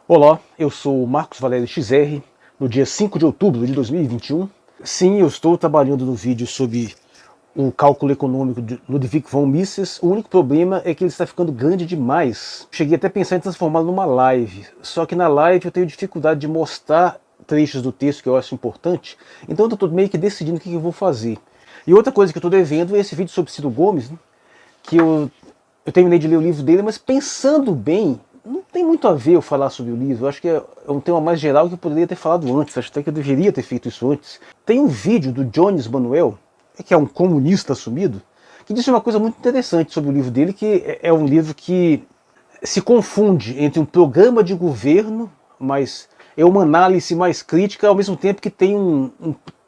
Olá, eu sou o Marcos Valério XR, no dia 5 de outubro de 2021. Sim, eu estou trabalhando no vídeo sobre o cálculo econômico de Ludwig von Mises. O único problema é que ele está ficando grande demais. Cheguei até a pensar em transformá-lo numa live, só que na live eu tenho dificuldade de mostrar trechos do texto que eu acho importante, então eu estou meio que decidindo o que eu vou fazer. E outra coisa que eu estou devendo é esse vídeo sobre Ciro Gomes, né, que eu terminei de ler o livro dele, mas pensando bem, não tem muito a ver eu falar sobre o livro. Eu acho que é um tema mais geral que eu poderia ter falado antes. Acho até que eu deveria ter feito isso antes. Tem um vídeo do Jones Manuel, que é um comunista assumido, que disse uma coisa muito interessante sobre o livro dele, que é um livro que se confunde entre um programa de governo, mas é uma análise mais crítica, ao mesmo tempo que tem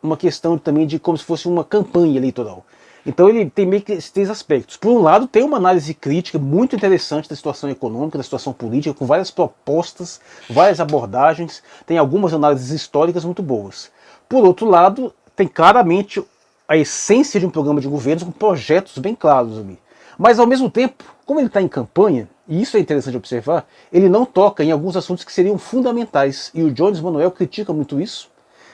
uma questão também de como se fosse uma campanha eleitoral. Então ele tem meio que esses três aspectos. Por um lado, tem uma análise crítica muito interessante da situação econômica, da situação política, com várias propostas, várias abordagens, tem algumas análises históricas muito boas. Por outro lado, tem claramente a essência de um programa de governo com projetos bem claros ali. Mas ao mesmo tempo, como ele está em campanha, e isso é interessante observar, ele não toca em alguns assuntos que seriam fundamentais. E o Jones Manuel critica muito isso.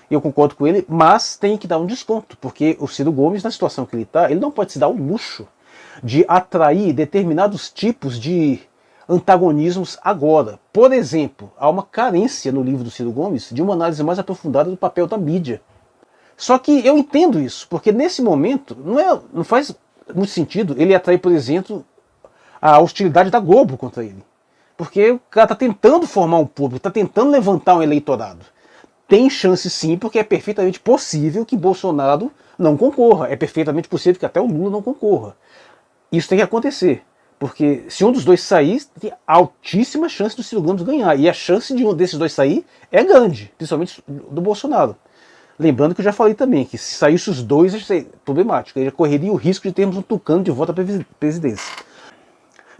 Eu concordo com ele, mas tem que dar um desconto, porque o Ciro Gomes, na situação que ele está, ele não pode se dar o luxo de atrair determinados tipos de antagonismos agora. Por exemplo, há uma carência no livro do Ciro Gomes de uma análise mais aprofundada do papel da mídia. Só que eu entendo isso, porque nesse momento não faz muito sentido ele atrair, por exemplo, a hostilidade da Globo contra ele. Porque o cara está tentando formar um público, está tentando levantar um eleitorado. Tem chance sim, porque é perfeitamente possível que Bolsonaro não concorra. É perfeitamente possível que até o Lula não concorra. Isso tem que acontecer. Porque se um dos dois sair, tem altíssima chance do Ciro Gomes ganhar. E a chance de um desses dois sair é grande, principalmente do Bolsonaro. Lembrando que eu já falei também que se saísse os dois, isso é problemático. Ele já correria o risco de termos um tucano de volta à presidência.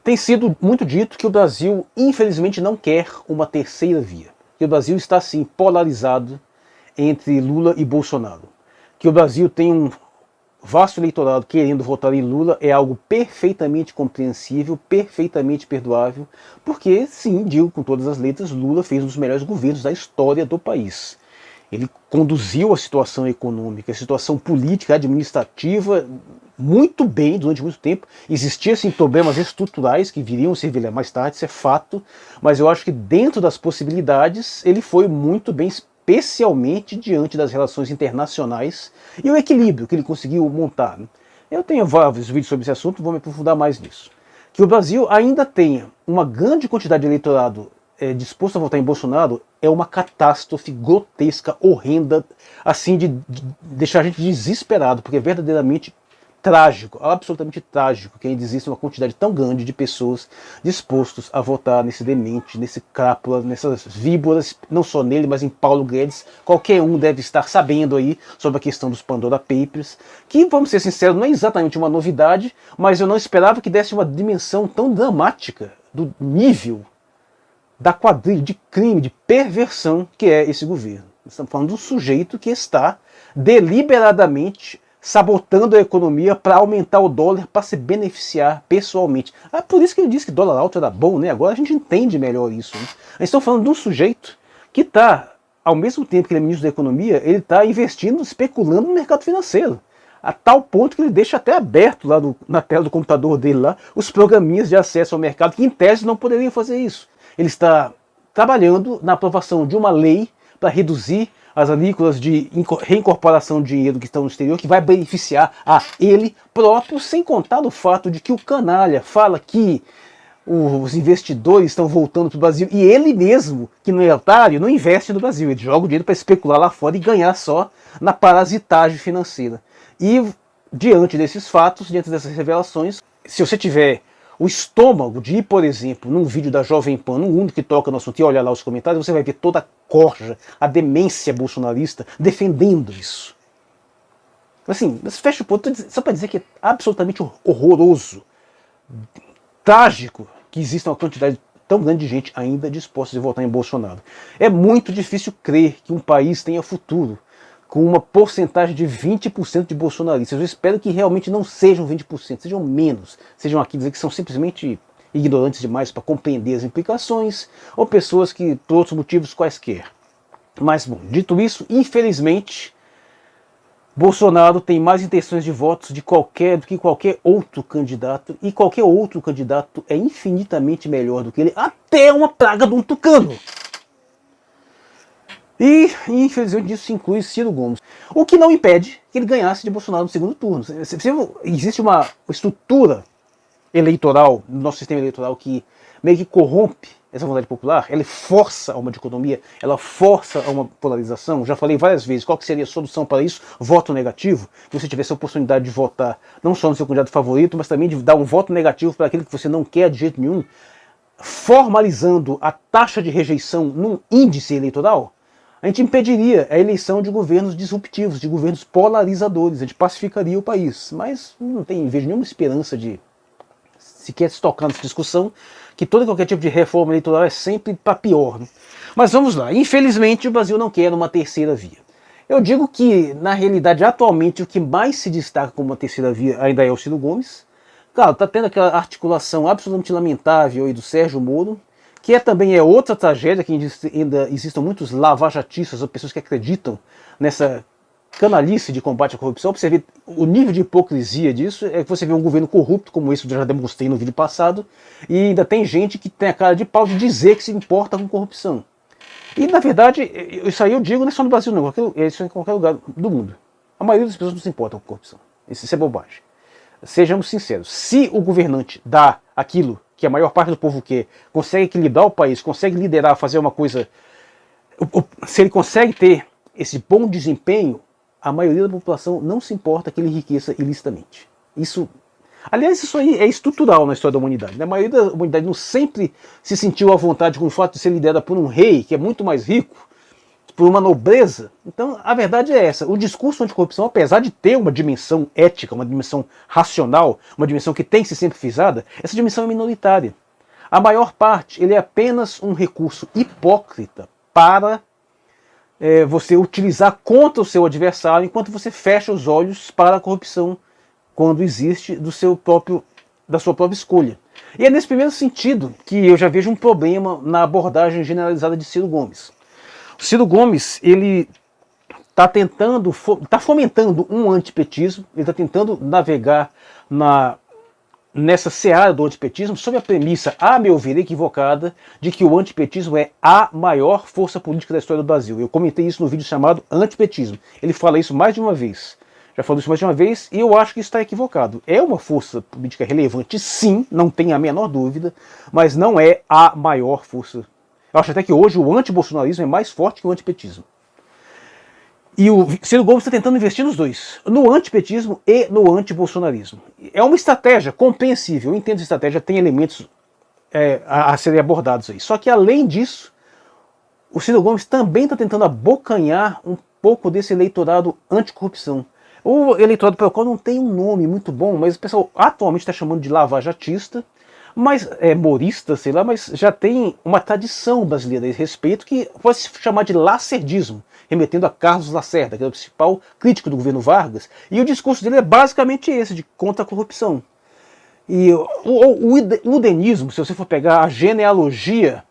Tem sido muito dito que o Brasil, infelizmente, não quer uma terceira via. Que o Brasil está, sim, polarizado entre Lula e Bolsonaro. Que o Brasil tem um vasto eleitorado querendo votar em Lula é algo perfeitamente compreensível, perfeitamente perdoável, porque, sim, digo com todas as letras, Lula fez um dos melhores governos da história do país. Ele conduziu a situação econômica, a situação política, administrativa muito bem durante muito tempo. Existiam sim problemas estruturais que viriam a se revelar mais tarde, isso é fato, mas eu acho que dentro das possibilidades ele foi muito bem, especialmente diante das relações internacionais e o equilíbrio que ele conseguiu montar. Eu tenho vários vídeos sobre esse assunto, vou me aprofundar mais nisso. Que o Brasil ainda tenha uma grande quantidade de eleitorado disposto a votar em Bolsonaro é uma catástrofe grotesca, horrenda, assim de deixar a gente desesperado, porque é verdadeiramente trágico, absolutamente trágico que ainda existe uma quantidade tão grande de pessoas dispostos a votar nesse demente, nesse crápula, nessas víboras, não só nele, mas em Paulo Guedes. Qualquer um deve estar sabendo aí sobre a questão dos Pandora Papers, que, vamos ser sinceros, não é exatamente uma novidade, mas eu não esperava que desse uma dimensão tão dramática do nível da quadrilha de crime, de perversão que é esse governo. Estamos falando de um sujeito que está deliberadamente sabotando a economia para aumentar o dólar, para se beneficiar pessoalmente. Por isso que ele disse que dólar alto era bom, né? Agora a gente entende melhor isso. Né? Nós estamos falando de um sujeito que está, ao mesmo tempo que ele é ministro da economia, ele está investindo, especulando no mercado financeiro. A tal ponto que ele deixa até aberto lá na tela do computador dele lá, os programinhas de acesso ao mercado, que em tese não poderiam fazer isso. Ele está trabalhando na aprovação de uma lei para reduzir as alíquotas de reincorporação de dinheiro que estão no exterior, que vai beneficiar a ele próprio, sem contar no fato de que o canalha fala que os investidores estão voltando para o Brasil e ele mesmo, que não é otário, não investe no Brasil, ele joga o dinheiro para especular lá fora e ganhar só na parasitagem financeira. E diante desses fatos, diante dessas revelações, se você tiver o estômago de ir, por exemplo, num vídeo da Jovem Pan, num único que toca no assunto, e olhar lá os comentários, você vai ver toda a corja, a demência bolsonarista defendendo isso. Assim, mas fecha o ponto só para dizer que é absolutamente horroroso, trágico, que exista uma quantidade tão grande de gente ainda disposta a votar em Bolsonaro. É muito difícil crer que um país tenha futuro com uma porcentagem de 20% de bolsonaristas. Eu espero que realmente não sejam 20%, sejam menos, sejam aqueles que são simplesmente ignorantes demais para compreender as implicações, ou pessoas que, por outros motivos quaisquer. Mas, bom, dito isso, infelizmente, Bolsonaro tem mais intenções de votos do que qualquer outro candidato, e qualquer outro candidato é infinitamente melhor do que ele, até uma praga de um tucano. E, infelizmente, isso inclui Ciro Gomes. O que não impede que ele ganhasse de Bolsonaro no segundo turno. Existe uma estrutura eleitoral, no nosso sistema eleitoral, que meio que corrompe essa vontade popular, ela força a uma dicotomia, ela força a uma polarização. Já falei várias vezes qual que seria a solução para isso: voto negativo. Que você tivesse a oportunidade de votar não só no seu candidato favorito, mas também de dar um voto negativo para aquele que você não quer de jeito nenhum, formalizando a taxa de rejeição num índice eleitoral. A gente impediria a eleição de governos disruptivos, de governos polarizadores, a gente pacificaria o país. Mas não vejo nenhuma esperança de sequer se tocar nessa discussão, que todo e qualquer tipo de reforma eleitoral é sempre para pior. Né? Mas vamos lá, infelizmente o Brasil não quer uma terceira via. Eu digo que, na realidade, atualmente, o que mais se destaca como uma terceira via ainda é o Ciro Gomes. Claro, está tendo aquela articulação absolutamente lamentável aí do Sérgio Moro, que também é outra tragédia, que ainda existam muitos lavajatistas ou pessoas que acreditam nessa canalice de combate à corrupção. Para você ver o nível de hipocrisia disso, é que você vê um governo corrupto, como esse que eu já demonstrei no vídeo passado, e ainda tem gente que tem a cara de pau de dizer que se importa com corrupção. E, na verdade, isso aí eu digo não é só no Brasil, não, isso é em qualquer lugar do mundo. A maioria das pessoas não se importa com corrupção. Isso é bobagem. Sejamos sinceros, se o governante dá aquilo que a maior parte do povo quer, consegue equilibrar o país, consegue liderar, fazer uma coisa, se ele consegue ter esse bom desempenho, a maioria da população não se importa que ele enriqueça ilicitamente. Aliás, isso aí é estrutural na história da humanidade. A maioria da humanidade não sempre se sentiu à vontade com o fato de ser liderada por um rei que é muito mais rico, por uma nobreza. Então, a verdade é essa. O discurso anticorrupção, apesar de ter uma dimensão ética, uma dimensão racional, uma dimensão que tem que ser sempre frisada, essa dimensão é minoritária. A maior parte, ele é apenas um recurso hipócrita para você utilizar contra o seu adversário, enquanto você fecha os olhos para a corrupção quando existe da sua própria escolha. E é nesse primeiro sentido que eu já vejo um problema na abordagem generalizada de Ciro Gomes. O Ciro Gomes, ele está fomentando um antipetismo, ele está tentando navegar nessa seara do antipetismo sob a premissa, a meu ver, equivocada, de que o antipetismo é a maior força política da história do Brasil. Eu comentei isso no vídeo chamado Antipetismo. Ele fala isso mais de uma vez. Já falou isso mais de uma vez e eu acho que isso está equivocado. É uma força política relevante, sim, não tem a menor dúvida, mas não é a maior força. Eu acho até que hoje o antibolsonarismo é mais forte que o antipetismo. E o Ciro Gomes está tentando investir nos dois, no antipetismo e no antibolsonarismo. É uma estratégia compreensível, eu entendo essa estratégia, tem elementos a serem abordados aí. Só que além disso, o Ciro Gomes também está tentando abocanhar um pouco desse eleitorado anticorrupção. O eleitorado pelo qual não tem um nome muito bom, mas o pessoal atualmente está chamando de lavajatista, mas morista, sei lá, mas já tem uma tradição brasileira a esse respeito que pode se chamar de lacerdismo, remetendo a Carlos Lacerda, que é o principal crítico do governo Vargas, e o discurso dele é basicamente esse, de contra a corrupção. E o udenismo, se você for pegar a genealogia,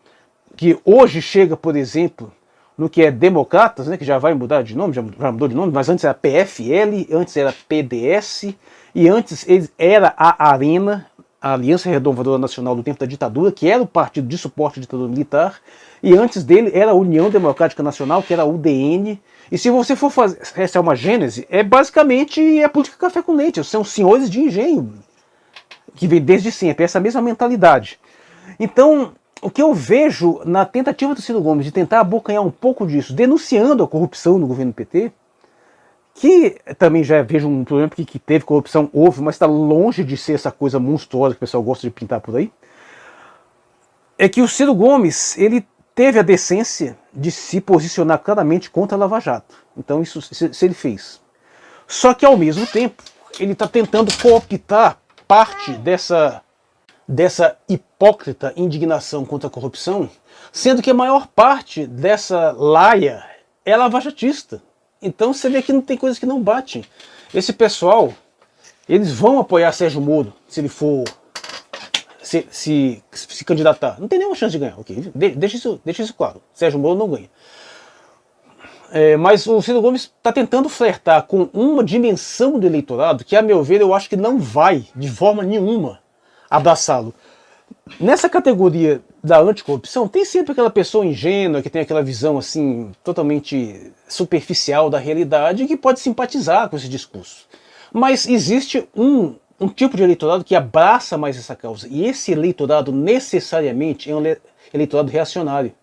que hoje chega, por exemplo, no que é Democratas, né, que já vai mudar de nome, já mudou de nome, mas antes era PFL, antes era PDS, e antes era a Arena, a Aliança Renovadora Nacional do tempo da ditadura, que era o partido de suporte à ditadura militar, e antes dele era a União Democrática Nacional, que era a UDN. E se você for fazer essa é uma gênese, é basicamente a política café com leite, são senhores de engenho, que vem desde sempre, essa mesma mentalidade. Então, o que eu vejo na tentativa do Ciro Gomes de tentar abocanhar um pouco disso, denunciando a corrupção no governo PT, que também já vejo um problema que teve corrupção, houve, mas está longe de ser essa coisa monstruosa que o pessoal gosta de pintar por aí, é que o Ciro Gomes, ele teve a decência de se posicionar claramente contra a Lava Jato. Então isso ele fez. Só que ao mesmo tempo, ele está tentando cooptar parte dessa hipócrita indignação contra a corrupção, sendo que a maior parte dessa laia é lavajatista. Então você vê que não tem coisas que não batem. Esse pessoal, eles vão apoiar Sérgio Moro se se candidatar. Não tem nenhuma chance de ganhar, ok? Deixa isso claro. Sérgio Moro não ganha. Mas o Ciro Gomes está tentando flertar com uma dimensão do eleitorado que, a meu ver, eu acho que não vai, de forma nenhuma, abraçá-lo. Nessa categoria da anticorrupção, tem sempre aquela pessoa ingênua que tem aquela visão assim totalmente superficial da realidade que pode simpatizar com esse discurso. Mas existe um tipo de eleitorado que abraça mais essa causa. E esse eleitorado necessariamente é um eleitorado reacionário.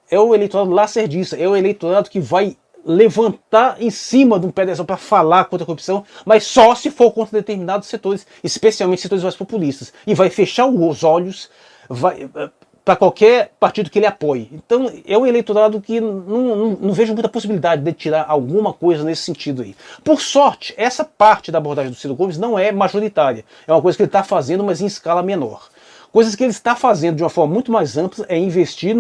É o eleitorado lacerdista, é o eleitorado que vai levantar em cima de um pedestal para falar contra a corrupção, mas só se for contra determinados setores, especialmente setores mais populistas, e vai fechar os olhos para qualquer partido que ele apoie. Então é um eleitorado que não vejo muita possibilidade de tirar alguma coisa nesse sentido aí. Por sorte, essa parte da abordagem do Ciro Gomes não é majoritária, é uma coisa que ele está fazendo, mas em escala menor. Coisas que ele está fazendo de uma forma muito mais ampla é investir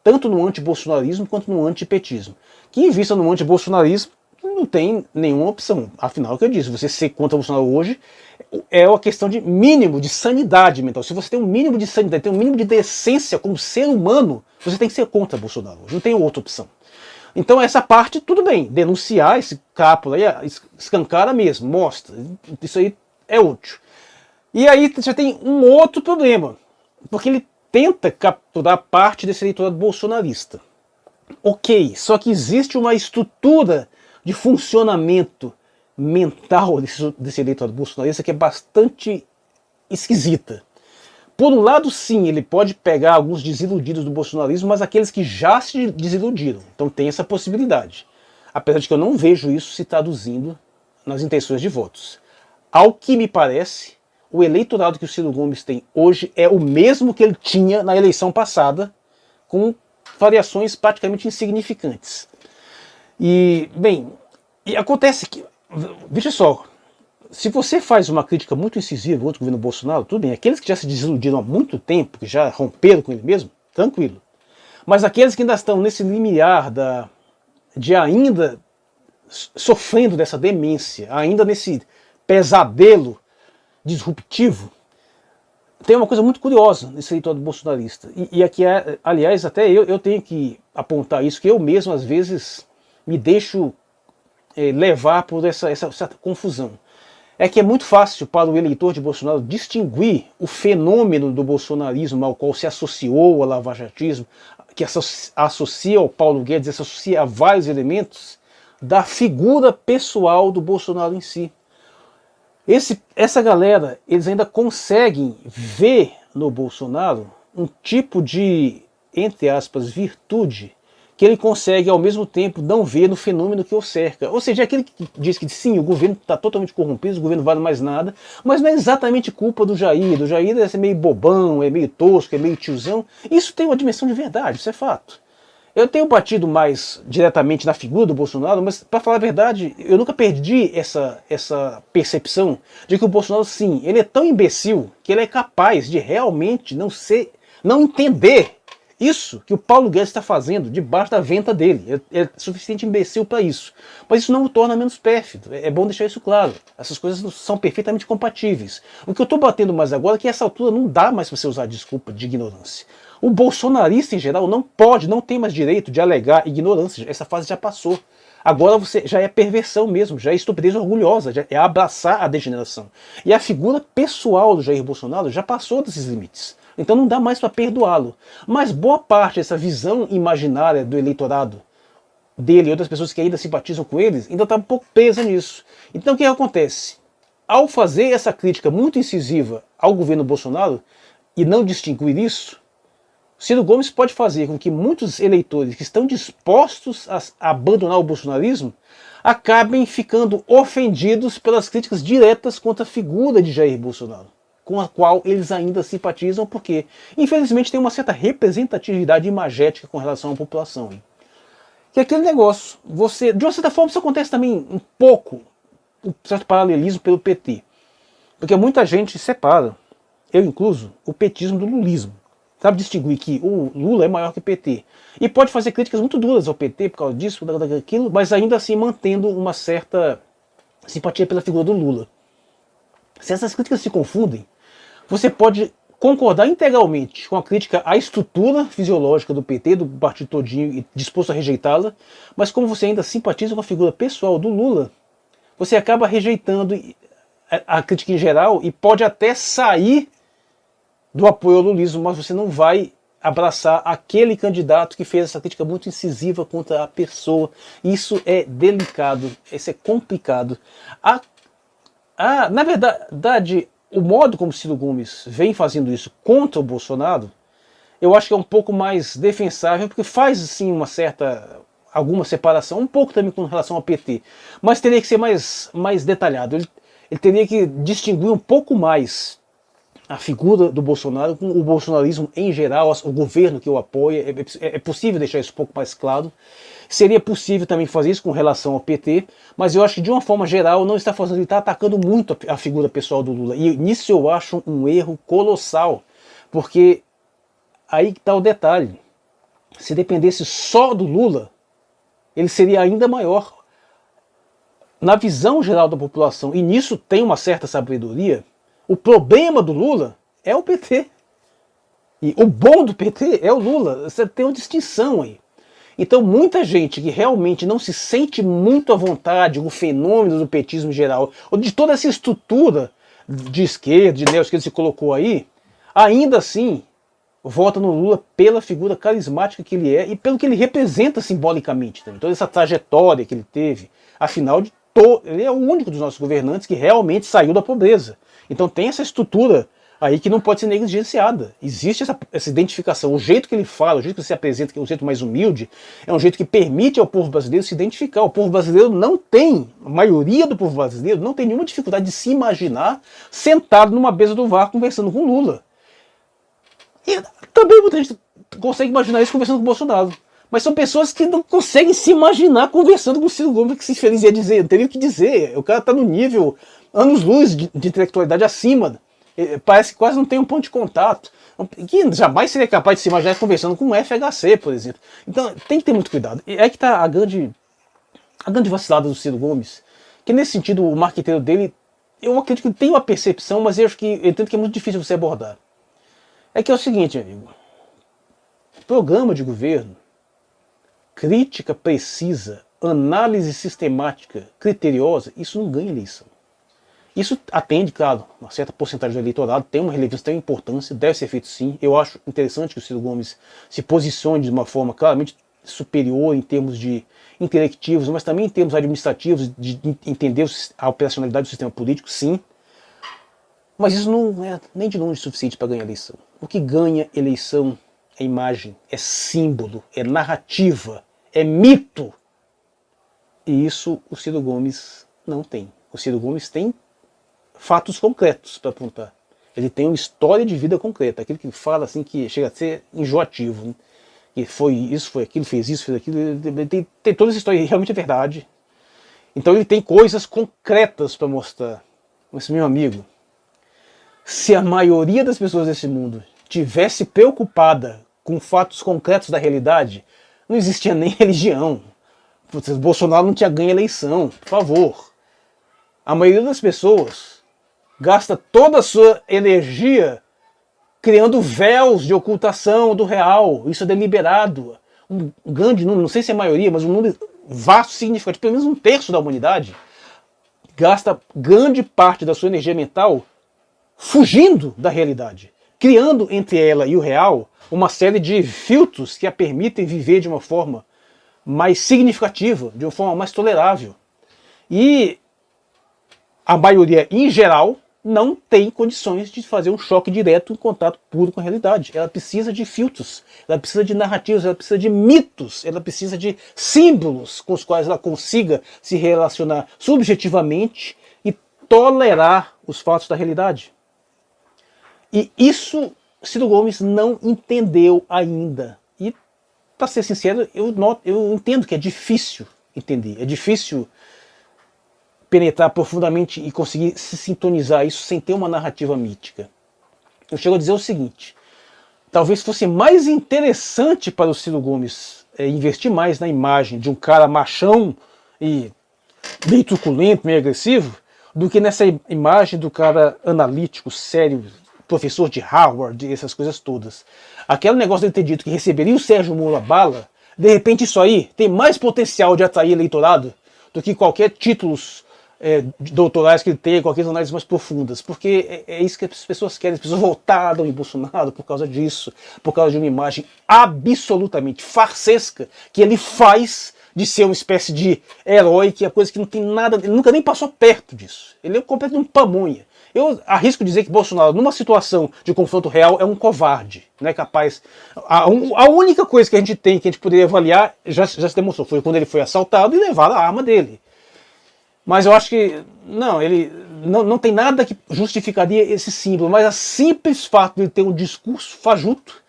tanto no anti-bolsonarismo quanto no antipetismo. Quem invista no anti-bolsonarismo não tem nenhuma opção. Afinal, é o que eu disse, você ser contra o Bolsonaro hoje é uma questão de mínimo de sanidade mental. Se você tem um mínimo de sanidade, tem um mínimo de decência como ser humano, você tem que ser contra o Bolsonaro hoje, não tem outra opção. Então essa parte, tudo bem, denunciar esse capo aí, escancara mesmo, mostra, isso aí é útil. E aí já tem um outro problema, porque ele tenta capturar parte desse eleitorado bolsonarista. Ok, só que existe uma estrutura de funcionamento mental desse eleitorado bolsonarista que é bastante esquisita. Por um lado, sim, ele pode pegar alguns desiludidos do bolsonarismo, mas aqueles que já se desiludiram. Então tem essa possibilidade. Apesar de que eu não vejo isso se traduzindo nas intenções de votos. Ao que me parece, o eleitorado que o Ciro Gomes tem hoje é o mesmo que ele tinha na eleição passada, com variações praticamente insignificantes. E, bem, acontece que, veja só, se você faz uma crítica muito incisiva ao governo Bolsonaro, tudo bem, aqueles que já se desiludiram há muito tempo, que já romperam com ele mesmo, tranquilo. Mas aqueles que ainda estão nesse limiar de ainda sofrendo dessa demência, ainda nesse pesadelo disruptivo, tem uma coisa muito curiosa nesse eleitorado bolsonarista. E aqui, aliás, até eu tenho que apontar isso, que eu mesmo, às vezes, me deixo levar por essa confusão. É que é muito fácil para o eleitor de Bolsonaro distinguir o fenômeno do bolsonarismo ao qual se associou ao lavajatismo, que associa ao Paulo Guedes, associa a vários elementos da figura pessoal do Bolsonaro em si. Essa galera, eles ainda conseguem ver no Bolsonaro um tipo de, entre aspas, virtude que ele consegue ao mesmo tempo não ver no fenômeno que o cerca. Ou seja, aquele que diz que sim, o governo está totalmente corrompido, o governo não vale mais nada, mas não é exatamente culpa do Jair. Do Jair é meio bobão, é meio tosco, é meio tiozão. Isso tem uma dimensão de verdade, isso é fato. Eu tenho batido mais diretamente na figura do Bolsonaro, mas, para falar a verdade, eu nunca perdi essa percepção de que o Bolsonaro, sim, ele é tão imbecil que ele é capaz de realmente não entender isso que o Paulo Guedes está fazendo debaixo da venta dele. É suficiente imbecil para isso. Mas isso não o torna menos pérfido. É bom deixar isso claro. Essas coisas são perfeitamente compatíveis. O que eu estou batendo mais agora é que essa altura não dá mais para você usar desculpa de ignorância. O bolsonarista, em geral, não tem mais direito de alegar ignorância. Essa fase já passou. Agora você já é perversão mesmo, já é estupidez orgulhosa, já é abraçar a degeneração. E a figura pessoal do Jair Bolsonaro já passou desses limites. Então não dá mais para perdoá-lo. Mas boa parte dessa visão imaginária do eleitorado dele e outras pessoas que ainda simpatizam com eles ainda está um pouco presa nisso. Então o que acontece? Ao fazer essa crítica muito incisiva ao governo Bolsonaro e não distinguir isso, Ciro Gomes pode fazer com que muitos eleitores que estão dispostos a abandonar o bolsonarismo acabem ficando ofendidos pelas críticas diretas contra a figura de Jair Bolsonaro, com a qual eles ainda simpatizam, porque, infelizmente, tem uma certa representatividade imagética com relação à população. Hein? Que é aquele negócio, de uma certa forma isso acontece também um pouco, um certo paralelismo pelo PT, porque muita gente separa, eu incluso, o petismo do lulismo. Sabe distinguir que o Lula é maior que o PT. E pode fazer críticas muito duras ao PT por causa disso, daquilo, mas ainda assim mantendo uma certa simpatia pela figura do Lula. Se essas críticas se confundem, você pode concordar integralmente com a crítica à estrutura fisiológica do PT, do partido todinho, e disposto a rejeitá-la, mas como você ainda simpatiza com a figura pessoal do Lula, você acaba rejeitando a crítica em geral e pode até sair do apoio ao lulismo, mas você não vai abraçar aquele candidato que fez essa crítica muito incisiva contra a pessoa. Isso é delicado, isso é complicado. Na verdade, o modo como Ciro Gomes vem fazendo isso contra o Bolsonaro, eu acho que é um pouco mais defensável, porque faz sim alguma separação, um pouco também com relação ao PT, mas teria que ser mais detalhado. Ele teria que distinguir um pouco mais a figura do Bolsonaro com o bolsonarismo em geral, o governo que o apoia. É possível deixar isso um pouco mais claro. Seria possível também fazer isso com relação ao PT, mas eu acho que de uma forma geral não está fazendo, ele está atacando muito a figura pessoal do Lula. E nisso eu acho um erro colossal, porque aí que está o detalhe. Se dependesse só do Lula, ele seria ainda maior. Na visão geral da população, e nisso tem uma certa sabedoria, o problema do Lula é o PT. E o bom do PT é o Lula. Você tem uma distinção aí. Então muita gente que realmente não se sente muito à vontade com o fenômeno do petismo em geral, ou de toda essa estrutura de esquerda, de neo-esquerda que se colocou aí, ainda assim vota no Lula pela figura carismática que ele é e pelo que ele representa simbolicamente também. Toda essa trajetória que ele teve. Afinal, ele é o único dos nossos governantes que realmente saiu da pobreza. Então tem essa estrutura aí que não pode ser negligenciada. Existe essa identificação. O jeito que ele fala, o jeito que ele se apresenta, que é um jeito mais humilde, é um jeito que permite ao povo brasileiro se identificar. O povo brasileiro não tem, a maioria do povo brasileiro não tem nenhuma dificuldade de se imaginar sentado numa mesa do VAR conversando com Lula. E também muita gente consegue imaginar isso conversando com o Bolsonaro. Mas são pessoas que não conseguem se imaginar conversando com o Ciro Gomes, que se feliz ia dizer, não teria o que dizer. O cara está no nível anos-luz de intelectualidade acima. Parece que quase não tem um ponto de contato. Que jamais seria capaz de se imaginar conversando com um FHC, por exemplo. Então tem que ter muito cuidado. E é que está a grande vacilada do Ciro Gomes, que nesse sentido o marqueteiro dele, eu acredito que ele tem uma percepção, mas eu entendo que é muito difícil você abordar. É que é o seguinte, amigo. Programa de governo, crítica precisa, análise sistemática, criteriosa, isso não ganha eleição. Isso atende, claro, uma certa porcentagem do eleitorado, tem uma relevância, tem uma importância, deve ser feito sim. Eu acho interessante que o Ciro Gomes se posicione de uma forma claramente superior em termos de intelectivos, mas também em termos administrativos, de entender a operacionalidade do sistema político, sim. Mas isso não é nem de longe suficiente para ganhar eleição. O que ganha eleição é imagem, é símbolo, é narrativa, é mito. E isso o Ciro Gomes não tem. O Ciro Gomes tem fatos concretos para apontar. Ele tem uma história de vida concreta, aquilo que fala assim que chega a ser enjoativo, né? Que foi isso, foi aquilo, fez isso, fez aquilo. Ele tem toda essa história, realmente é verdade. Então ele tem coisas concretas para mostrar. Mas, meu amigo, se a maioria das pessoas desse mundo tivesse preocupada com fatos concretos da realidade, não existia nem religião. Bolsonaro não tinha ganho a eleição, por favor. A maioria das pessoas gasta toda a sua energia criando véus de ocultação do real. Isso é deliberado. Um grande número, não sei se é a maioria, mas um número vasto, significativo, pelo menos um terço da humanidade, gasta grande parte da sua energia mental fugindo da realidade, criando entre ela e o real uma série de filtros que a permitem viver de uma forma mais significativa, de uma forma mais tolerável. E a maioria, em geral, não tem condições de fazer um choque direto, um contato puro com a realidade. Ela precisa de filtros, ela precisa de narrativas, ela precisa de mitos, ela precisa de símbolos com os quais ela consiga se relacionar subjetivamente e tolerar os fatos da realidade. E isso Ciro Gomes não entendeu ainda. E, para ser sincero, eu entendo que é difícil entender, é difícil penetrar profundamente e conseguir se sintonizar isso sem ter uma narrativa mítica. Eu chego a dizer o seguinte: talvez fosse mais interessante para o Ciro Gomes investir mais na imagem de um cara machão e meio truculento, meio agressivo, do que nessa imagem do cara analítico, sério, professor de Harvard, essas coisas todas. Aquele negócio dele ter dito que receberia o Sérgio Moro a bala, de repente isso aí tem mais potencial de atrair eleitorado do que qualquer títulos doutorais que ele tenha, qualquer análises mais profundas, porque é isso que as pessoas querem. As pessoas votaram em Bolsonaro por causa disso, por causa de uma imagem absolutamente farsesca que ele faz de ser uma espécie de herói, que é coisa que não tem nada, ele nunca nem passou perto disso. Ele é completamente pamonha. Eu arrisco dizer que Bolsonaro, numa situação de confronto real, é um covarde, não é capaz. A única coisa que a gente tem, que a gente poderia avaliar, já se demonstrou, foi quando ele foi assaltado e levaram a arma dele. Mas eu acho que, não, ele não tem nada que justificaria esse símbolo, mas o simples fato de ele ter um discurso fajuto,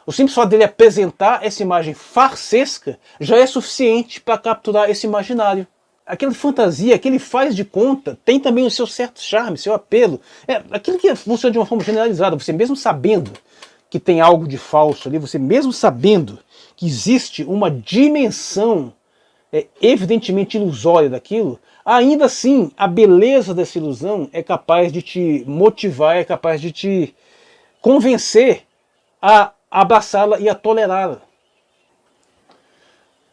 o simples fato dele apresentar essa imagem farsesca, já é suficiente para capturar esse imaginário. Aquela fantasia que ele faz de conta tem também o seu certo charme, seu apelo. É aquilo que funciona de uma forma generalizada, você mesmo sabendo que tem algo de falso ali, você mesmo sabendo que existe uma dimensão evidentemente ilusória daquilo, ainda assim, a beleza dessa ilusão é capaz de te motivar, é capaz de te convencer a abraçá-la e a tolerá-la.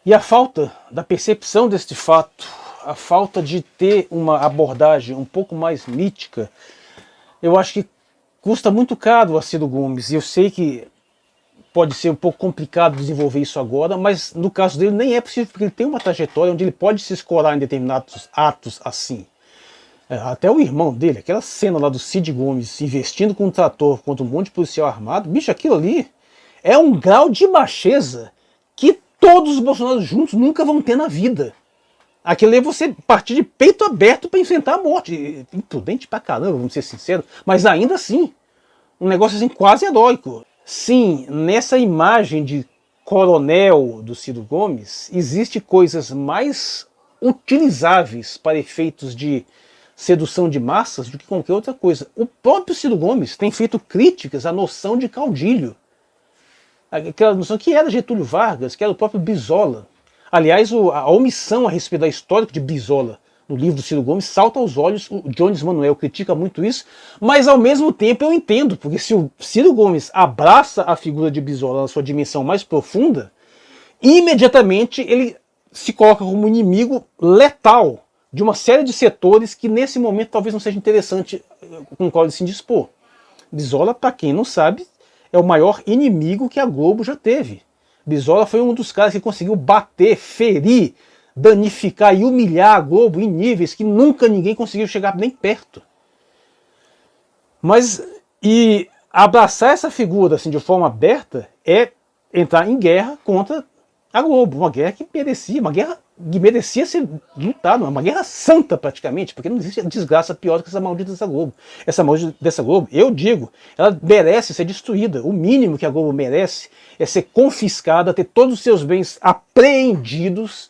E a falta da percepção deste fato, a falta de ter uma abordagem um pouco mais mítica, eu acho que custa muito caro a Ciro Gomes. E eu sei que pode ser um pouco complicado desenvolver isso agora, mas no caso dele nem é possível, porque ele tem uma trajetória onde ele pode se escorar em determinados atos assim. Até o irmão dele, aquela cena lá do Cid Gomes investindo com um trator contra um monte de policial armado, bicho, aquilo ali é um grau de baixeza que todos os bolsonaros juntos nunca vão ter na vida. Aquilo é você partir de peito aberto para enfrentar a morte. Imprudente pra caramba, vamos ser sinceros, mas ainda assim, um negócio assim quase heróico. Sim, nessa imagem de coronel do Ciro Gomes, existe coisas mais utilizáveis para efeitos de sedução de massas do que qualquer outra coisa. O próprio Ciro Gomes tem feito críticas à noção de caudilho. Aquela noção que era Getúlio Vargas, que era o próprio Brizola. Aliás, a omissão a respeito da história de Brizola no livro do Ciro Gomes salta aos olhos. O Jones Manuel critica muito isso, mas ao mesmo tempo eu entendo, porque se o Ciro Gomes abraça a figura de Brizola na sua dimensão mais profunda, imediatamente ele se coloca como inimigo letal de uma série de setores que nesse momento talvez não seja interessante com o qual ele se indispor. Brizola, para quem não sabe, é o maior inimigo que a Globo já teve. Brizola foi um dos caras que conseguiu bater, ferir, danificar e humilhar a Globo em níveis que nunca ninguém conseguiu chegar nem perto. Mas, e abraçar essa figura assim, de forma aberta é entrar em guerra contra a Globo, uma guerra que merecia ser lutada, uma guerra santa praticamente, porque não existe desgraça pior do que essa maldita dessa Globo. Essa maldita dessa Globo, eu digo, ela merece ser destruída. O mínimo que a Globo merece é ser confiscada, ter todos os seus bens apreendidos,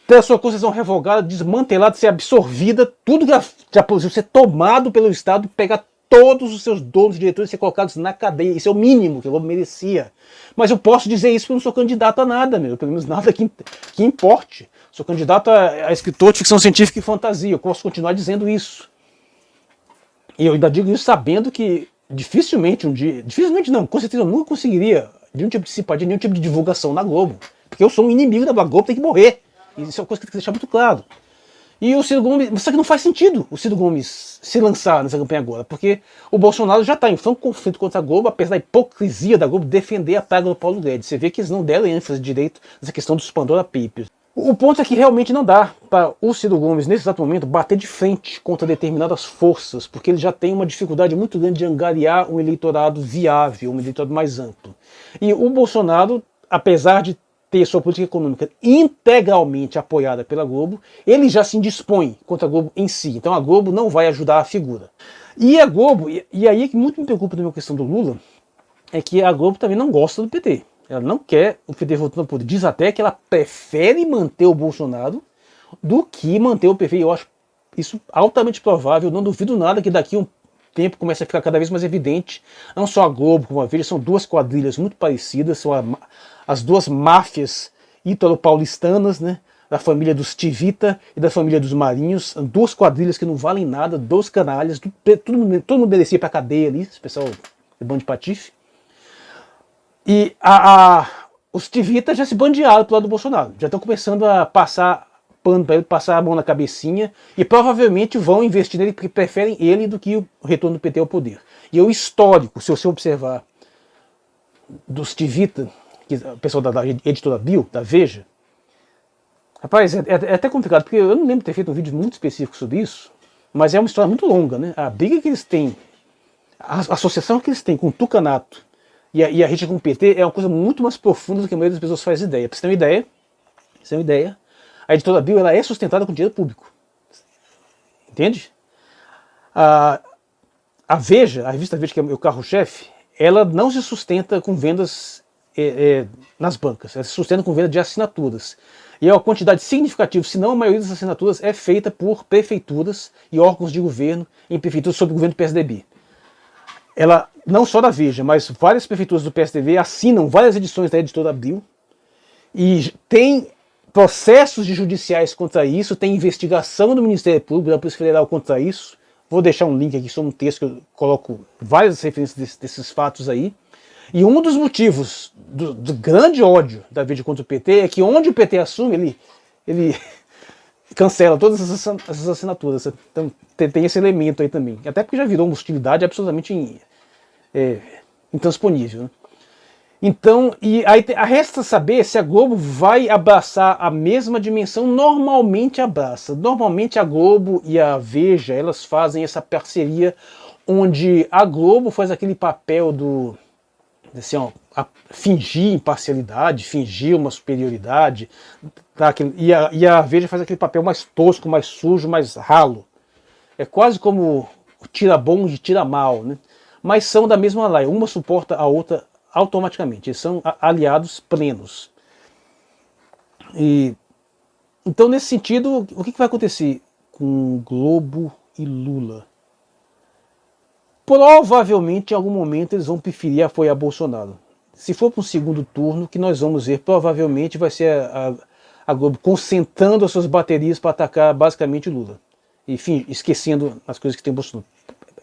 ter a sua concessão revogada, desmantelada, ser absorvida, tudo que já produziu ser tomado pelo Estado, pegar todos os seus donos e diretores ser colocados na cadeia. Isso é o mínimo que a Globo merecia. Mas eu posso dizer isso porque eu não sou candidato a nada, pelo menos nada que importe. Sou candidato a escritor de ficção científica e fantasia. Eu posso continuar dizendo isso. E eu ainda digo isso sabendo que dificilmente não, com certeza eu nunca conseguiria nenhum tipo de simpatia, nenhum tipo de divulgação na Globo. Porque eu sou um inimigo da Globo, tem que morrer. Isso é uma coisa que tem que deixar muito claro. E o Ciro Gomes, só que não faz sentido o Ciro Gomes se lançar nessa campanha agora, porque o Bolsonaro já está em franco conflito contra a Globo, apesar da hipocrisia da Globo defender a praga do Paulo Guedes. Você vê que eles não deram ênfase direito nessa questão dos Pandora Papers. O ponto é que realmente não dá para o Ciro Gomes, nesse exato momento, bater de frente contra determinadas forças, porque ele já tem uma dificuldade muito grande de angariar um eleitorado viável, um eleitorado mais amplo. E o Bolsonaro, apesar de ter sua política econômica integralmente apoiada pela Globo, ele já se indispõe contra a Globo em si. Então a Globo não vai ajudar a figura. E a Globo, e aí é que muito me preocupa na questão do Lula, é que a Globo também não gosta do PT. Ela não quer o PT voltando ao poder. Diz até que ela prefere manter o Bolsonaro do que manter o PT. Eu acho isso altamente provável. Não duvido nada que daqui a um tempo comece a ficar cada vez mais evidente. Não só a Globo, como a Veja, são duas quadrilhas muito parecidas, são as duas máfias ítalo-paulistanas, né? da família dos Tivita e da família dos Marinhos, duas quadrilhas que não valem nada, dois canalhas, todo mundo merecia ir pra cadeia ali, esse pessoal de bando de patife. E os Tivita já se bandearam pro lado do Bolsonaro, já estão começando a passar pano para ele, passar a mão na cabecinha, e provavelmente vão investir nele porque preferem ele do que o retorno do PT ao poder. E o histórico, se você observar, dos Tivita, que o pessoal da editora Bio, da Veja, rapaz, é até complicado, porque eu não lembro de ter feito um vídeo muito específico sobre isso, mas é uma história muito longa, né? A briga que eles têm, a associação que eles têm com o Tucanato e a rixa com o PT é uma coisa muito mais profunda do que a maioria das pessoas faz ideia. Pra você ter uma ideia, a editora Bio ela é sustentada com dinheiro público. Entende? A Veja, a revista Veja, que é o meu carro-chefe, ela não se sustenta com vendas nas bancas, ela se sustenta com venda de assinaturas. E a quantidade significativa, se não a maioria das assinaturas, é feita por prefeituras e órgãos de governo, em prefeituras sob o governo do PSDB. Ela, não só da Veja, mas várias prefeituras do PSDB assinam várias edições da editora Bio, e tem processos judiciais contra isso, tem investigação do Ministério Público, da Polícia Federal contra isso. Vou deixar um link aqui sobre um texto que eu coloco várias referências desses fatos aí. E um dos motivos do grande ódio da Veja contra o PT é que onde o PT assume, ele cancela todas essas assinaturas. Então tem esse elemento aí também. Até porque já virou uma hostilidade absolutamente intransponível, né? Então, e aí resta saber se a Globo vai abraçar a mesma dimensão. Normalmente abraça. Normalmente a Globo e a Veja, elas fazem essa parceria onde a Globo faz aquele papel do, assim, ó, fingir imparcialidade, fingir uma superioridade, tá? E a Veja faz aquele papel mais tosco, mais sujo, mais ralo. É quase como tira bom de tira mal, né? Mas são da mesma laia. Uma suporta a outra automaticamente. Eles são aliados plenos. Então, nesse sentido, o que vai acontecer com Globo e Lula? Provavelmente, em algum momento, eles vão preferir apoiar Bolsonaro. Se for para um segundo turno, que nós vamos ver, provavelmente vai ser a Globo concentrando as suas baterias para atacar basicamente Lula. Enfim, esquecendo as coisas que tem Bolsonaro.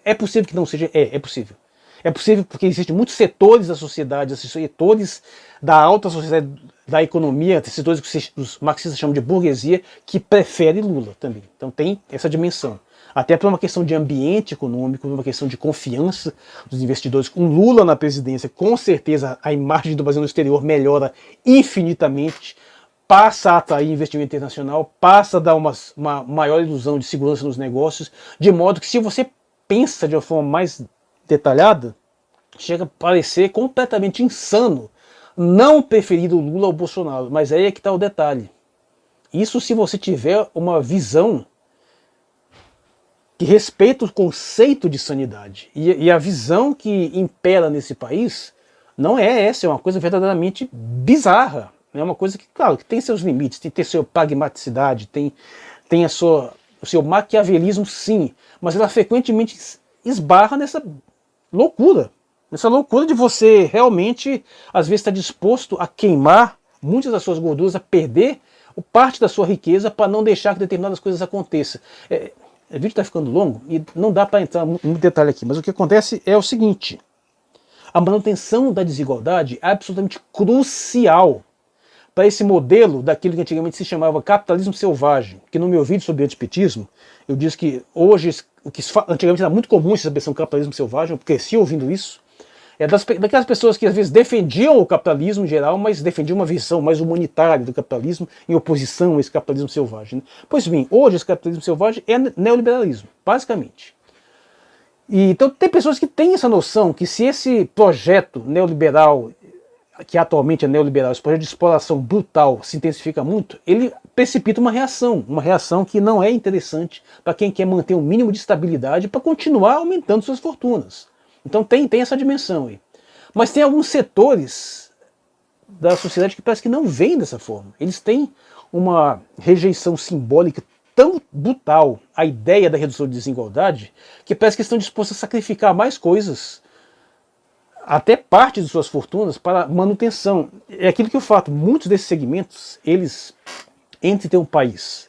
É possível que não seja? É possível. É possível porque existem muitos setores da sociedade, setores da alta sociedade, da economia, setores que os marxistas chamam de burguesia, que preferem Lula também. Então tem essa dimensão. Até por uma questão de ambiente econômico, por uma questão de confiança dos investidores. Com Lula na presidência, com certeza a imagem do Brasil no exterior melhora infinitamente, passa a atrair investimento internacional, passa a dar uma maior ilusão de segurança nos negócios, de modo que se você pensa de uma forma mais detalhada, chega a parecer completamente insano não preferir o Lula ao Bolsonaro. Mas aí é que está o detalhe. Isso se você tiver uma visão que respeita o conceito de sanidade. E a visão que impera nesse país não é essa, é uma coisa verdadeiramente bizarra. É uma coisa que, claro, que tem seus limites, tem que ter sua pragmaticidade, tem o seu maquiavelismo, sim, mas ela frequentemente esbarra nessa loucura de você realmente, às vezes, estar disposto a queimar muitas das suas gorduras, a perder parte da sua riqueza para não deixar que determinadas coisas aconteçam. O vídeo está ficando longo e não dá para entrar muito detalhe aqui, mas o que acontece é o seguinte: a manutenção da desigualdade é absolutamente crucial para esse modelo daquilo que antigamente se chamava capitalismo selvagem, que no meu vídeo sobre antipetismo, eu disse que hoje, o que antigamente era muito comum essa expressão capitalismo selvagem, eu cresci ouvindo isso, daquelas pessoas que às vezes defendiam o capitalismo em geral, mas defendiam uma visão mais humanitária do capitalismo, em oposição a esse capitalismo selvagem, né? Pois bem, hoje esse capitalismo selvagem é neoliberalismo, basicamente. Então tem pessoas que têm essa noção que se esse projeto neoliberal, que atualmente é neoliberal, esse projeto de exploração brutal se intensifica muito, ele precipita uma reação que não é interessante para quem quer manter um mínimo de estabilidade para continuar aumentando suas fortunas. Então tem essa dimensão aí. Mas tem alguns setores da sociedade que parece que não veem dessa forma. Eles têm uma rejeição simbólica tão brutal à ideia da redução de desigualdade que parece que estão dispostos a sacrificar mais coisas, até parte de suas fortunas, para manutenção. É aquilo que eu falo, muitos desses segmentos, eles entre ter um país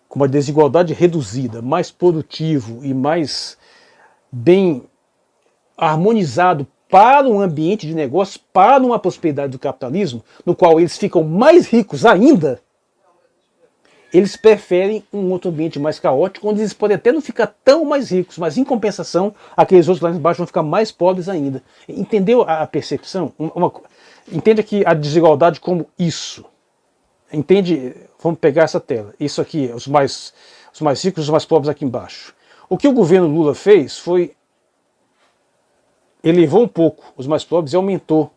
com uma desigualdade reduzida, mais produtivo e mais bem harmonizado para um ambiente de negócio, para uma prosperidade do capitalismo, no qual eles ficam mais ricos ainda, eles preferem um outro ambiente mais caótico, onde eles podem até não ficar tão mais ricos, mas em compensação, aqueles outros lá embaixo vão ficar mais pobres ainda. Entendeu a percepção? Entende aqui a desigualdade como isso. Entende? Vamos pegar essa tela. Isso aqui, os mais ricos e os mais pobres aqui embaixo. O que o governo Lula fez foi elevou um pouco os mais pobres e aumentou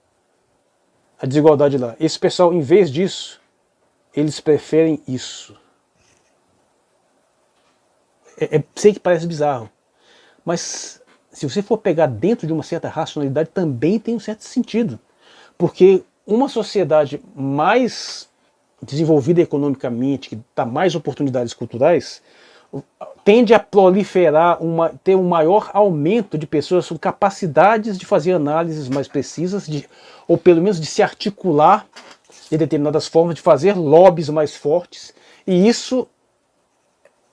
a desigualdade lá. Esse pessoal, em vez disso, eles preferem isso. Sei que parece bizarro, mas se você for pegar dentro de uma certa racionalidade, também tem um certo sentido. Porque uma sociedade mais desenvolvida economicamente, que dá mais oportunidades culturais, tende a proliferar, ter um maior aumento de pessoas com capacidades de fazer análises mais precisas, ou pelo menos de se articular de determinadas formas, de fazer lobbies mais fortes, e isso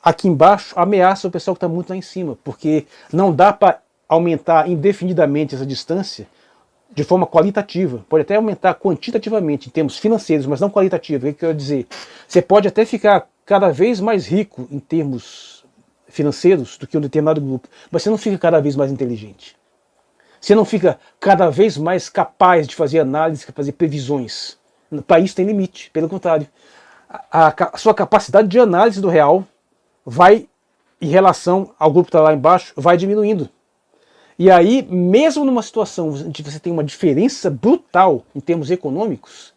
aqui embaixo ameaça o pessoal que está muito lá em cima, porque não dá para aumentar indefinidamente essa distância de forma qualitativa. Pode até aumentar quantitativamente em termos financeiros, mas não qualitativo. O que eu quero dizer? Você pode até ficar cada vez mais rico em termos financeiros do que um determinado grupo, mas você não fica cada vez mais inteligente. Você não fica cada vez mais capaz de fazer análise, de fazer previsões. O país tem limite, pelo contrário. A sua capacidade de análise do real vai, em relação ao grupo que está lá embaixo, vai diminuindo. E aí, mesmo numa situação onde você tem uma diferença brutal em termos econômicos,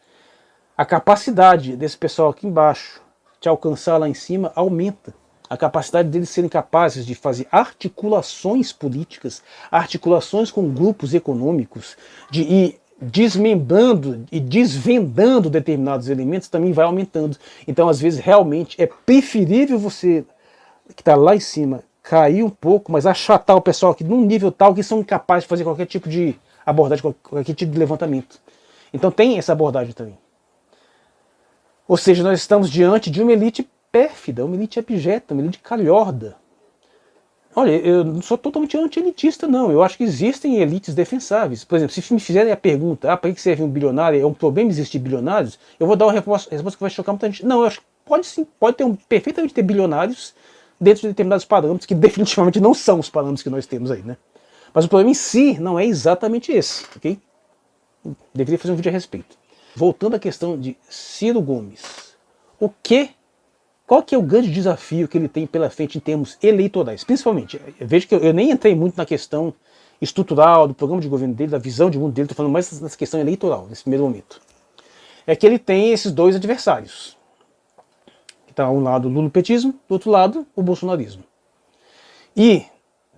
a capacidade desse pessoal aqui embaixo te alcançar lá em cima aumenta. A capacidade deles serem capazes de fazer articulações políticas, articulações com grupos econômicos, de ir desmembrando e desvendando determinados elementos também vai aumentando. Então, às vezes, realmente é preferível você que está lá em cima cair um pouco, mas achatar o pessoal aqui num nível tal que são incapazes de fazer qualquer tipo de abordagem, qualquer tipo de levantamento. Então tem essa abordagem também. Ou seja, nós estamos diante de uma elite pérfida, uma elite abjeta, uma elite calhorda. Olha, eu não sou totalmente anti-elitista, não. Eu acho que existem elites defensáveis. Por exemplo, se me fizerem a pergunta, para que serve um bilionário? É um problema existir bilionários? Eu vou dar uma resposta que vai chocar muita gente. Não, eu acho que pode sim, pode ter perfeitamente ter bilionários dentro de determinados parâmetros, que definitivamente não são os parâmetros que nós temos aí, né? Mas o problema em si não é exatamente esse, ok? Deveria fazer um vídeo a respeito. Voltando à questão de Ciro Gomes. Qual que é o grande desafio que ele tem pela frente em termos eleitorais? Principalmente, veja que eu nem entrei muito na questão estrutural do programa de governo dele, da visão de mundo dele, estou falando mais nessa questão eleitoral, nesse primeiro momento. É que ele tem esses dois adversários. Está um lado o lulopetismo, do outro lado o bolsonarismo. E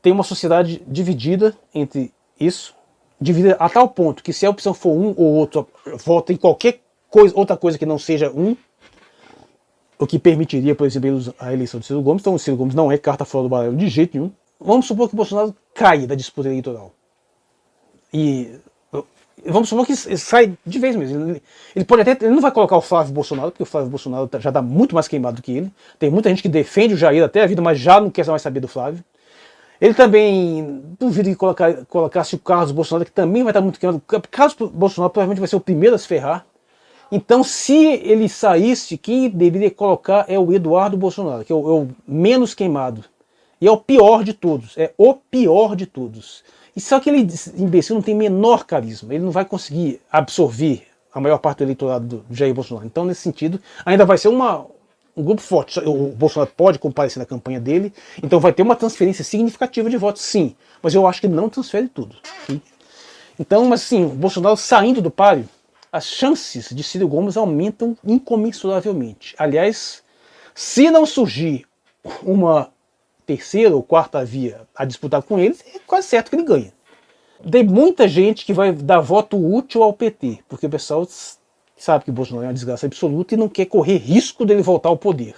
tem uma sociedade dividida entre isso, dividida a tal ponto que se a opção for um ou outro, vota em qualquer coisa, outra coisa que não seja um, o que permitiria, por exemplo, a eleição de Ciro Gomes. Então o Ciro Gomes não é carta fora do baralho de jeito nenhum. Vamos supor que o Bolsonaro caia da disputa eleitoral. E vamos supor que sai de vez mesmo. Ele pode até, ele não vai colocar o Flávio Bolsonaro, porque o Flávio Bolsonaro já está muito mais queimado do que ele. Tem muita gente que defende o Jair até a vida, mas já não quer mais saber do Flávio. Ele também duvido que colocasse o Carlos Bolsonaro, que também vai estar muito queimado. O Carlos Bolsonaro provavelmente vai ser o primeiro a se ferrar. Então, se ele saísse, quem deveria colocar é o Eduardo Bolsonaro, que é o menos queimado. E é o pior de todos. É o pior de todos. E só que ele, imbecil, não tem menor carisma. Ele não vai conseguir absorver a maior parte do eleitorado do Jair Bolsonaro. Então, nesse sentido, ainda vai ser um grupo forte. O Bolsonaro pode comparecer na campanha dele. Então vai ter uma transferência significativa de votos, sim. Mas eu acho que não transfere tudo. Sim? Então, mas sim, o Bolsonaro saindo do páreo, as chances de Ciro Gomes aumentam incomensuravelmente. Aliás, se não surgir uma terceira ou quarta via a disputar com ele, é quase certo que ele ganha. Tem muita gente que vai dar voto útil ao PT, porque o pessoal sabe que o Bolsonaro é uma desgraça absoluta e não quer correr risco dele voltar ao poder.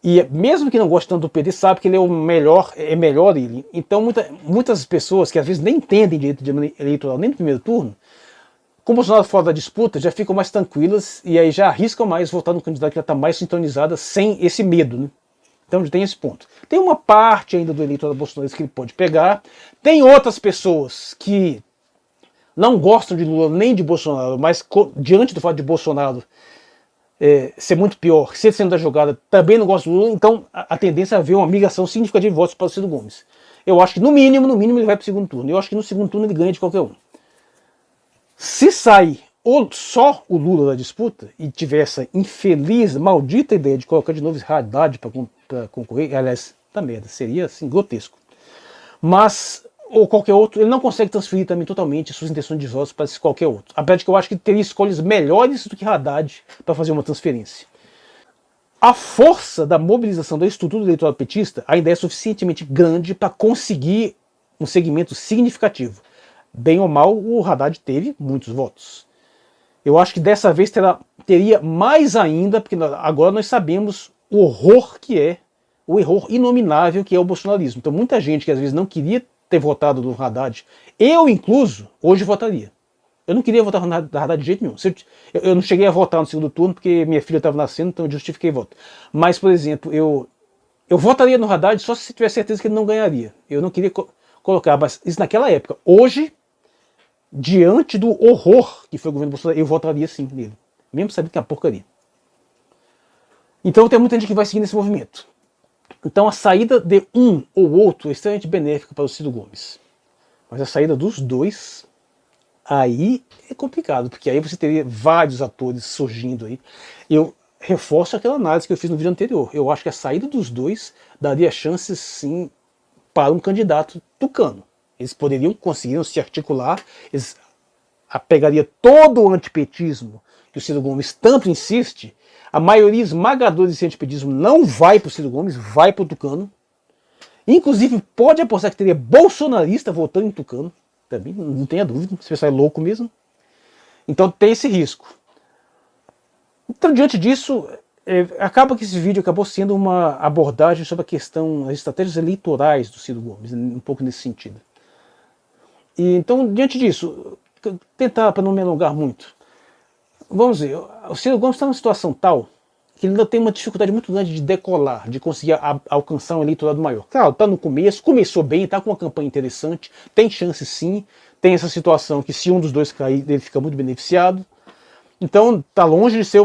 E mesmo que não goste tanto do PT, sabe que ele é o melhor, é melhor ele. Então muitas pessoas que às vezes nem entendem direito de eleitoral nem no primeiro turno, Com o Bolsonaro fora da disputa, já ficam mais tranquilas e aí já arriscam mais votar no candidato que já está mais sintonizada, sem esse medo, né? Então tem esse ponto. Tem uma parte ainda do eleitorado bolsonarista que ele pode pegar, tem outras pessoas que não gostam de Lula nem de Bolsonaro, mas diante do fato de Bolsonaro ser muito pior, ser sendo da jogada, também não gostam de Lula, então a tendência é haver uma migração significativa de votos para o Ciro Gomes. Eu acho que no mínimo ele vai para o segundo turno. Eu acho que no segundo turno ele ganha de qualquer um. Se sai só o Lula da disputa e tiver essa infeliz, maldita ideia de colocar de novo Haddad para concorrer, aliás, tá merda, seria assim, grotesco. Mas, ou qualquer outro, ele não consegue transferir também totalmente suas intenções de votos para qualquer outro. Apesar de que eu acho que teria escolhas melhores do que Haddad para fazer uma transferência. A força da mobilização da estrutura eleitoral petista ainda é suficientemente grande para conseguir um segmento significativo. Bem ou mal, o Haddad teve muitos votos. Eu acho que dessa vez teria mais ainda, porque agora nós sabemos o horror que é, o erro inominável que é o bolsonarismo. Então muita gente que às vezes não queria ter votado no Haddad, eu incluso, hoje votaria. Eu não queria votar no Haddad de jeito nenhum. Eu não cheguei a votar no segundo turno porque minha filha estava nascendo, então eu justifiquei voto. Mas, por exemplo, eu votaria no Haddad só se tivesse certeza que ele não ganharia. Eu não queria colocar, mas isso naquela época. Hoje, diante do horror que foi o governo Bolsonaro, eu votaria sim nele. Mesmo sabendo que é uma porcaria. Então tem muita gente que vai seguir nesse movimento. Então a saída de um ou outro é extremamente benéfica para o Ciro Gomes. Mas a saída dos dois, aí é complicado, porque aí você teria vários atores surgindo aí. Eu reforço aquela análise que eu fiz no vídeo anterior. Eu acho que a saída dos dois daria chances sim para um candidato tucano. Eles conseguiriam se articular, eles pegaria todo o antipetismo que o Ciro Gomes tanto insiste. A maioria esmagadora desse antipetismo não vai para o Ciro Gomes, vai para o tucano. Inclusive pode apostar que teria bolsonarista votando em tucano. Também não tenha dúvida, esse pessoal é louco mesmo. Então tem esse risco. Então diante disso, acaba que esse vídeo acabou sendo uma abordagem sobre a questão, as estratégias eleitorais do Ciro Gomes, um pouco nesse sentido. E então, diante disso, tentar, para não me alongar muito, vamos ver, o Ciro Gomes está numa situação tal que ele ainda tem uma dificuldade muito grande de decolar, de conseguir alcançar um eleitorado maior. Claro, está no começo, começou bem, está com uma campanha interessante, tem chance sim, tem essa situação que se um dos dois cair, ele fica muito beneficiado. Então, está longe de ser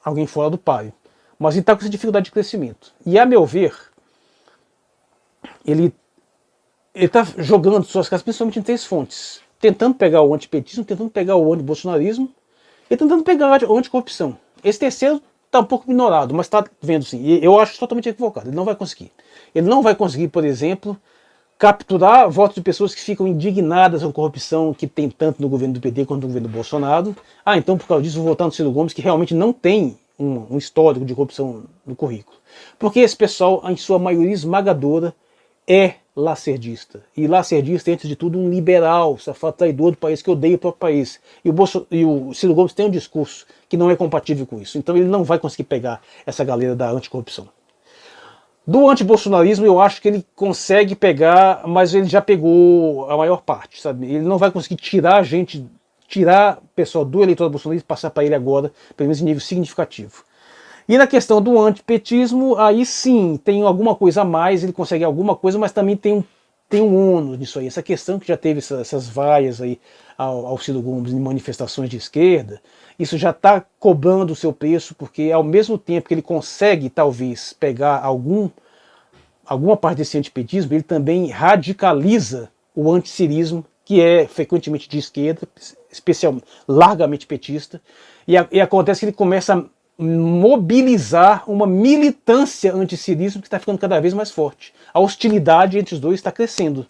alguém fora do páreo. Mas ele está com essa dificuldade de crescimento. E, a meu ver, ele está jogando suas cartas principalmente em 3 fontes. Tentando pegar o antipetismo, tentando pegar o antibolsonarismo e tentando pegar o anticorrupção. Esse terceiro está um pouco ignorado, mas está vendo sim. E eu acho totalmente equivocado. Ele não vai conseguir. Ele não vai conseguir, por exemplo, capturar votos de pessoas que ficam indignadas com a corrupção que tem tanto no governo do PT quanto no governo do Bolsonaro. Então por causa disso vou votar no Ciro Gomes, que realmente não tem um histórico de corrupção no currículo. Porque esse pessoal, em sua maioria esmagadora, é lacerdista. E lacerdista é, antes de tudo, um liberal, safado traidor do país, que odeia o próprio país. E o Ciro Gomes tem um discurso que não é compatível com isso. Então ele não vai conseguir pegar essa galera da anticorrupção. Do antibolsonarismo eu acho que ele consegue pegar, mas ele já pegou a maior parte, sabe? Ele não vai conseguir tirar o pessoal do eleitorado bolsonarista e passar para ele agora, pelo menos em nível significativo. E na questão do antipetismo, aí sim, tem alguma coisa a mais, ele consegue alguma coisa, mas também tem um ônus nisso aí. Essa questão que já teve essas vaias aí ao Ciro Gomes em manifestações de esquerda, isso já está cobrando o seu preço, porque ao mesmo tempo que ele consegue, talvez, pegar alguma parte desse antipetismo, ele também radicaliza o anticirismo, que é frequentemente de esquerda, especialmente largamente petista, e acontece que ele começa a mobilizar uma militância anticirismo que está ficando cada vez mais forte. A hostilidade entre os dois está crescendo.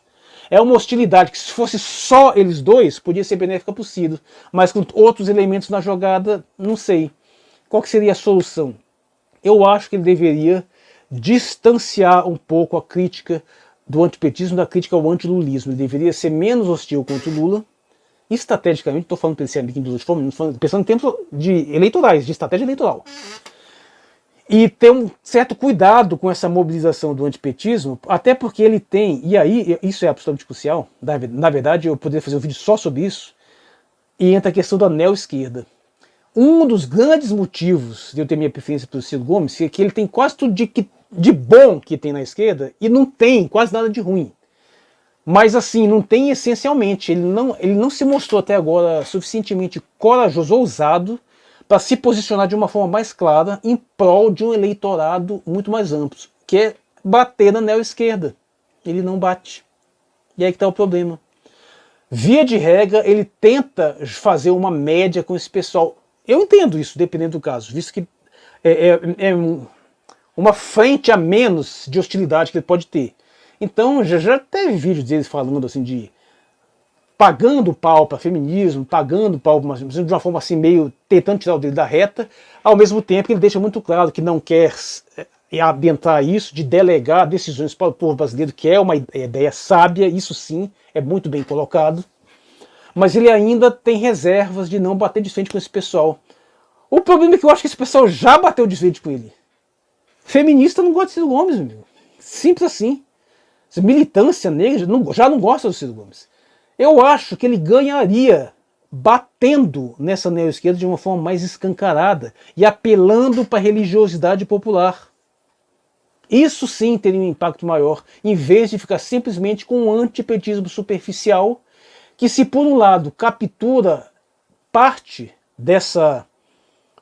É uma hostilidade que, se fosse só eles dois, podia ser benéfica para o Ciro, mas com outros elementos na jogada, não sei. Qual que seria a solução? Eu acho que ele deveria distanciar um pouco a crítica do antipetismo da crítica ao antilulismo. Ele deveria ser menos hostil contra o Lula. Estrategicamente, estou falando para ele ser amiguinho do Lula, pensando em termos eleitorais, de estratégia eleitoral. E ter um certo cuidado com essa mobilização do antipetismo, até porque ele tem, e aí isso é absolutamente crucial, na verdade eu poderia fazer um vídeo só sobre isso, e entra a questão da neo-esquerda. Um dos grandes motivos de eu ter minha preferência pelo Ciro Gomes é que ele tem quase tudo de bom que tem na esquerda e não tem quase nada de ruim. Mas assim, não tem essencialmente. Ele não se mostrou até agora suficientemente corajoso, ousado, para se posicionar de uma forma mais clara em prol de um eleitorado muito mais amplo, que é bater na neo-esquerda. Ele não bate. E aí que está o problema. Via de regra, ele tenta fazer uma média com esse pessoal. Eu entendo isso, dependendo do caso, visto que é uma frente a menos de hostilidade que ele pode ter. Então, já teve vídeos deles falando assim de pagando pau para feminismo, pagando pau de uma forma assim meio tentando tirar o dele da reta, ao mesmo tempo que ele deixa muito claro que não quer adentrar isso, de delegar decisões para o povo brasileiro, que é uma ideia sábia, isso sim, é muito bem colocado, mas ele ainda tem reservas de não bater de frente com esse pessoal. O problema é que eu acho que esse pessoal já bateu de frente com ele. Feminista não gosta de Ciro Gomes, meu. Simples assim. Essa militância negra já não gosta do Ciro Gomes. Eu acho que ele ganharia batendo nessa neo-esquerda de uma forma mais escancarada e apelando para a religiosidade popular. Isso sim teria um impacto maior, em vez de ficar simplesmente com um antipetismo superficial, que se por um lado captura parte dessa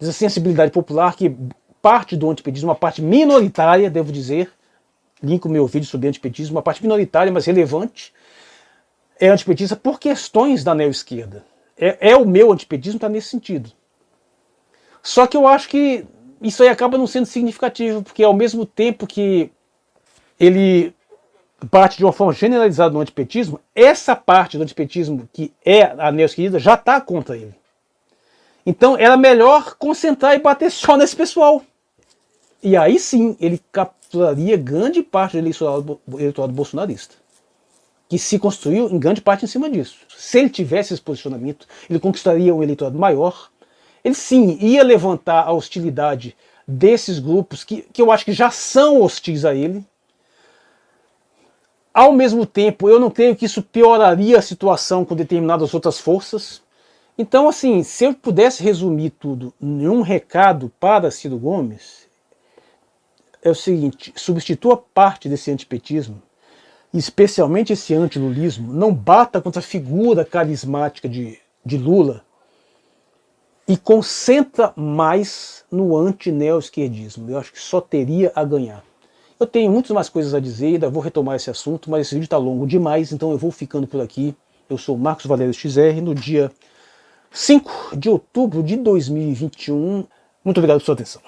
sensibilidade popular, que parte do antipetismo, uma parte minoritária, devo dizer, linko meu vídeo sobre antipetismo, uma parte minoritária, mas relevante, é antipetista por questões da neo-esquerda. O meu antipetismo está nesse sentido. Só que eu acho que isso aí acaba não sendo significativo, porque ao mesmo tempo que ele parte de uma forma generalizada no antipetismo, essa parte do antipetismo que é a neo-esquerda já está contra ele. Então era melhor concentrar e bater só nesse pessoal. E aí sim ele capturaria grande parte do eleitorado bolsonarista, que se construiu em grande parte em cima disso. Se ele tivesse esse posicionamento, ele conquistaria um eleitorado maior. Ele sim ia levantar a hostilidade desses grupos que eu acho que já são hostis a ele. Ao mesmo tempo, eu não creio que isso pioraria a situação com determinadas outras forças. Então, assim, se eu pudesse resumir tudo em um recado para Ciro Gomes, é o seguinte: substitua parte desse antipetismo, especialmente esse antilulismo, não bata contra a figura carismática de Lula e concentra mais no anti-neo-esquerdismo. Eu acho que só teria a ganhar. Eu tenho muitas mais coisas a dizer, ainda vou retomar esse assunto, mas esse vídeo está longo demais, então eu vou ficando por aqui. Eu sou o Marcos Valério XR, no dia 5 de outubro de 2021. Muito obrigado por sua atenção.